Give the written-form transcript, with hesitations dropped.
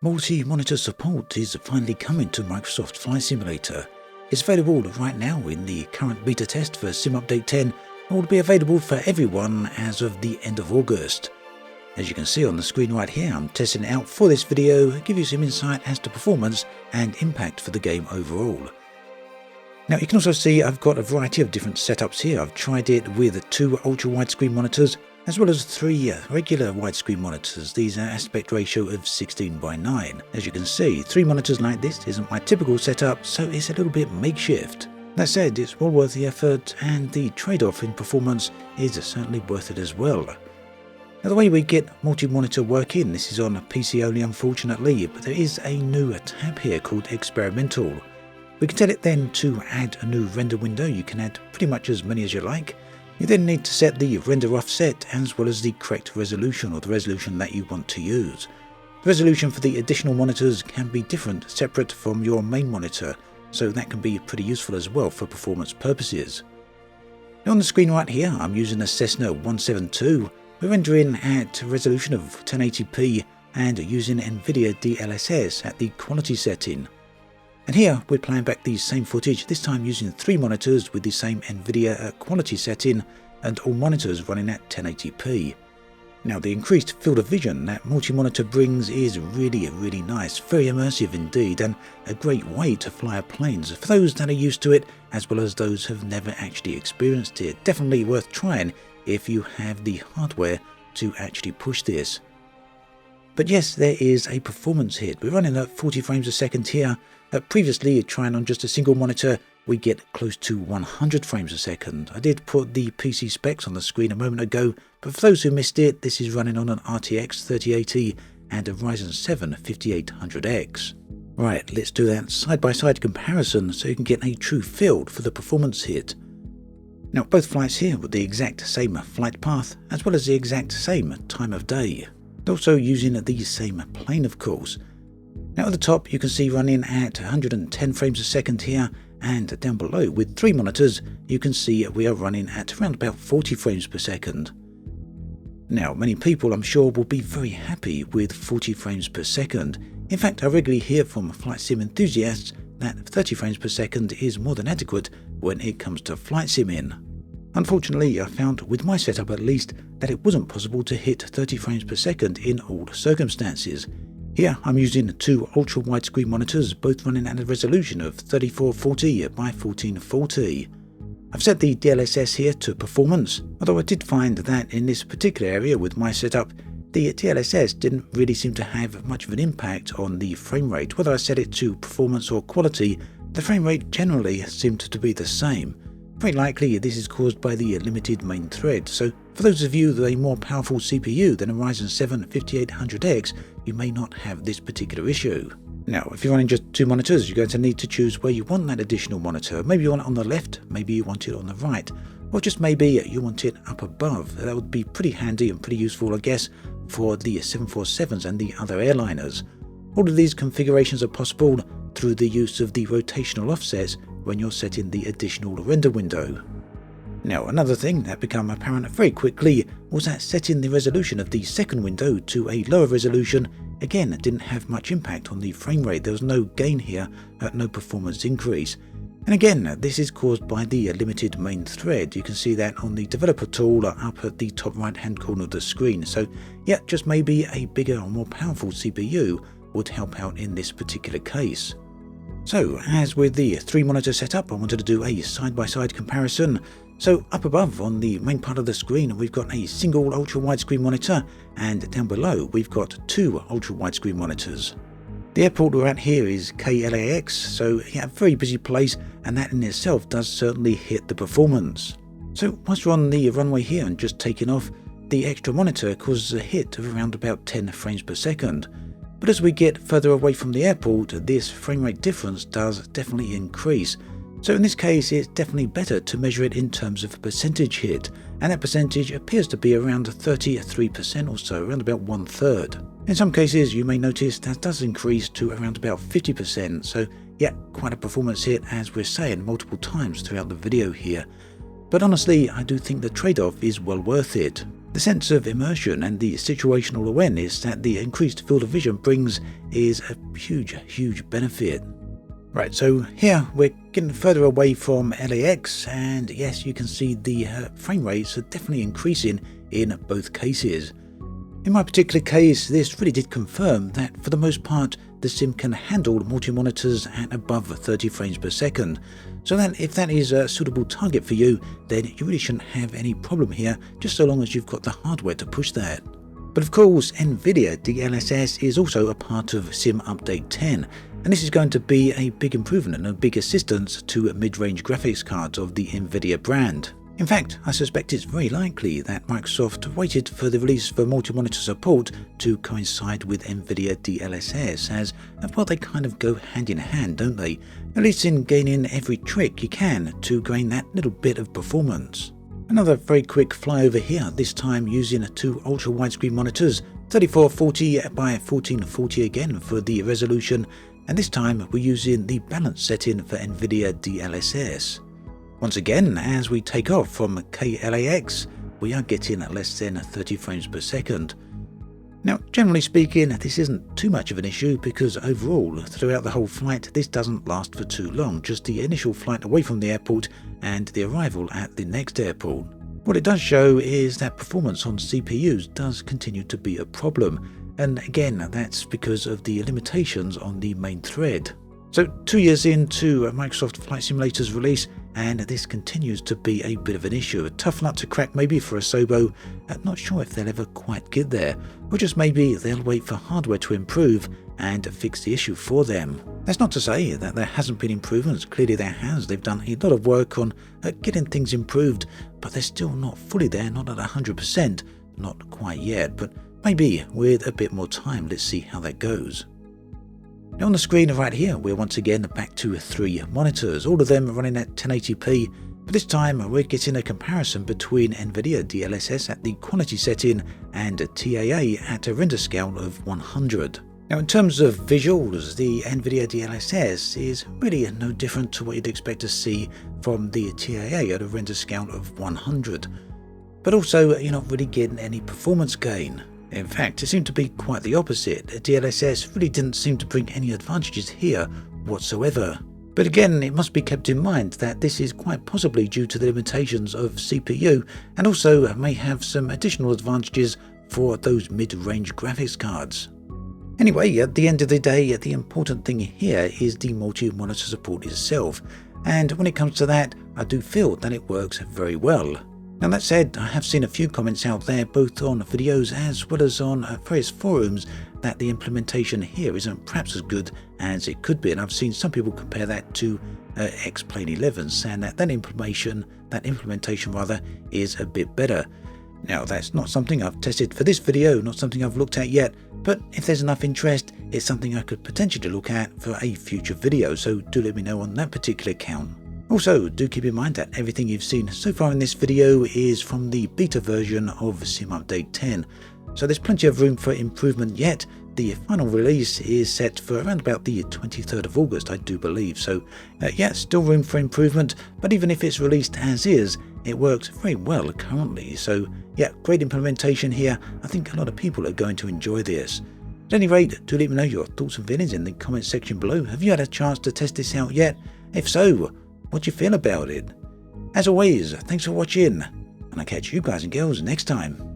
Multi-monitor support is finally coming to Microsoft Flight Simulator. It's available right now in the current beta test for Sim Update 10 and will be available for everyone as of the end of August. As you can see on the screen right here, I'm testing it out for this video to give you some insight as to performance and impact for the game overall. Now you can also see I've got a variety of different setups here. I've tried it with 2 ultra widescreen monitors as well as 3 regular widescreen monitors. These are aspect ratio of 16:9. As you can see, 3 monitors like this isn't my typical setup, so it's a little bit makeshift. That said, it's well worth the effort, and the trade-off in performance is certainly worth it as well. Now the way we get multi-monitor working, this is on a PC only unfortunately, but there is a new tab here called Experimental. We can tell it then to add a new render window. You can add pretty much as many as you like. You then need to set the render offset as well as the correct resolution, or the resolution that you want to use. The resolution for the additional monitors can be different, separate from your main monitor, so that can be pretty useful as well for performance purposes. Now on the screen right here, I'm using a Cessna 172. We're rendering at a resolution of 1080p and using Nvidia DLSS at the quality setting. And here we're playing back the same footage, this time using 3 monitors with the same Nvidia quality setting and all monitors running at 1080p. Now the increased field of vision that multi-monitor brings is really nice, very immersive indeed, and a great way to fly planes for those that are used to it as well as those who have never actually experienced it. Definitely worth trying if you have the hardware to actually push this. But yes, there is a performance hit. We're running at 40 frames a second here. Previously, trying on just a single monitor, we get close to 100 frames a second. I did put the PC specs on the screen a moment ago, but for those who missed it, this is running on an RTX 3080 and a Ryzen 7 5800X. Right, let's do that side-by-side comparison so you can get a true feel for the performance hit. Now, both flights here with the exact same flight path, as well as the exact same time of day. Also using the same plane, of course. Now at the top you can see running at 110 frames a second here, and down below with 3 monitors you can see we are running at around about 40 frames per second. Now many people I'm sure will be very happy with 40 frames per second. In fact, I regularly hear from flight sim enthusiasts that 30 frames per second is more than adequate when it comes to flight simming. Unfortunately, I found with my setup at least that it wasn't possible to hit 30 frames per second in all circumstances. Here I'm using 2 ultra widescreen monitors, both running at a resolution of 3440 by 1440. I've set the DLSS here to performance, although I did find that in this particular area with my setup, the DLSS didn't really seem to have much of an impact on the frame rate. Whether I set it to performance or quality, the frame rate generally seemed to be the same. Very likely this is caused by the limited main thread, so for those of you with a more powerful CPU than a Ryzen 7 5800X, you may not have this particular issue. Now, if you're running just 2 monitors, you're going to need to choose where you want that additional monitor. Maybe you want it on the left, maybe you want it on the right, or just maybe you want it up above. That would be pretty handy and pretty useful, I guess, for the 747s and the other airliners. All of these configurations are possible through the use of the rotational offsets when you're setting the additional render window. Now, another thing that became apparent very quickly was that setting the resolution of the second window to a lower resolution again didn't have much impact on the frame rate. There was no gain here, no performance increase. And again, this is caused by the limited main thread. You can see that on the developer tool up at the top right hand corner of the screen. So yeah, just maybe a bigger or more powerful CPU would help out in this particular case. So, as with the 3 monitor setup, I wanted to do a side-by-side comparison. So up above on the main part of the screen we've got a single ultra widescreen monitor, and down below we've got 2 ultra widescreen monitors. The airport we're at here is KLAX, so yeah, a very busy place, and that in itself does certainly hit the performance. So once we're on the runway here and just taking off, the extra monitor causes a hit of around about 10 frames per second. But as we get further away from the airport, this frame rate difference does definitely increase. So in this case, it's definitely better to measure it in terms of a percentage hit, and that percentage appears to be around 33% or so, around about 1/3. In some cases, you may notice that does increase to around about 50%, so yeah, quite a performance hit as we're saying multiple times throughout the video here. But honestly, I do think the trade-off is well worth it. The sense of immersion and the situational awareness that the increased field of vision brings is a huge benefit. Right, so here we're getting further away from LAX, and yes, you can see the frame rates are definitely increasing in both cases. In my particular case, this really did confirm that for the most part the sim can handle multi-monitors at above 30 frames per second, so that if that is a suitable target for you, then you really shouldn't have any problem here, just so long as you've got the hardware to push that. But of course, Nvidia DLSS is also a part of Sim Update 10, and this is going to be a big improvement and a big assistance to mid-range graphics cards of the Nvidia brand. In fact, I suspect it's very likely that Microsoft waited for the release for multi-monitor support to coincide with Nvidia DLSS, as, well, they kind of go hand in hand, don't they? At least in gaining every trick you can to gain that little bit of performance. Another very quick flyover here, this time using two ultra widescreen monitors, 3440 by 1440 again for the resolution, and this time we're using the balance setting for Nvidia DLSS. Once again, as we take off from KLAX, we are getting less than 30 frames per second. Now, generally speaking, this isn't too much of an issue because overall, throughout the whole flight, this doesn't last for too long, just the initial flight away from the airport and the arrival at the next airport. What it does show is that performance on CPUs does continue to be a problem, and again, that's because of the limitations on the main thread. So 2 years into Microsoft Flight Simulator's release, and this continues to be a bit of an issue. A tough nut to crack maybe for Asobo. Not sure if they'll ever quite get there, or just maybe they'll wait for hardware to improve and fix the issue for them. That's not to say that there hasn't been improvements. Clearly there has. They've done a lot of work on getting things improved, but they're still not fully there, not at 100%, not quite yet, but maybe with a bit more time. Let's see how that goes. Now on the screen right here, we're once again back to 3 monitors, all of them running at 1080p, but this time we're getting a comparison between Nvidia DLSS at the quality setting and TAA at a render scale of 100. Now in terms of visuals, the Nvidia DLSS is really no different to what you'd expect to see from the TAA at a render scale of 100. But also, you're not really getting any performance gain. In fact, it seemed to be quite the opposite. DLSS really didn't seem to bring any advantages here whatsoever. But again, it must be kept in mind that this is quite possibly due to the limitations of CPU, and also may have some additional advantages for those mid-range graphics cards. Anyway, at the end of the day, the important thing here is the multi-monitor support itself, and when it comes to that, I do feel that it works very well. Now that said, I have seen a few comments out there, both on videos as well as on various forums, that the implementation here isn't perhaps as good as it could be, and I've seen some people compare that to X-Plane 11, saying that implementation is a bit better. Now that's not something I've tested for this video, not something I've looked at yet, but if there's enough interest, it's something I could potentially look at for a future video, so do let me know on that particular count. Also, do keep in mind that everything you've seen so far in this video is from the beta version of Sim Update 10, so there's plenty of room for improvement yet. The final release is set for around about the 23rd of August, I do believe, so yeah, still room for improvement, but even if it's released as is, it works very well currently, so yeah, great implementation here. I think a lot of people are going to enjoy this. At any rate, do let me know your thoughts and feelings in the comment section below. Have you had a chance to test this out yet? If so, what do you feel about it? As always, thanks for watching, and I'll catch you guys and girls next time.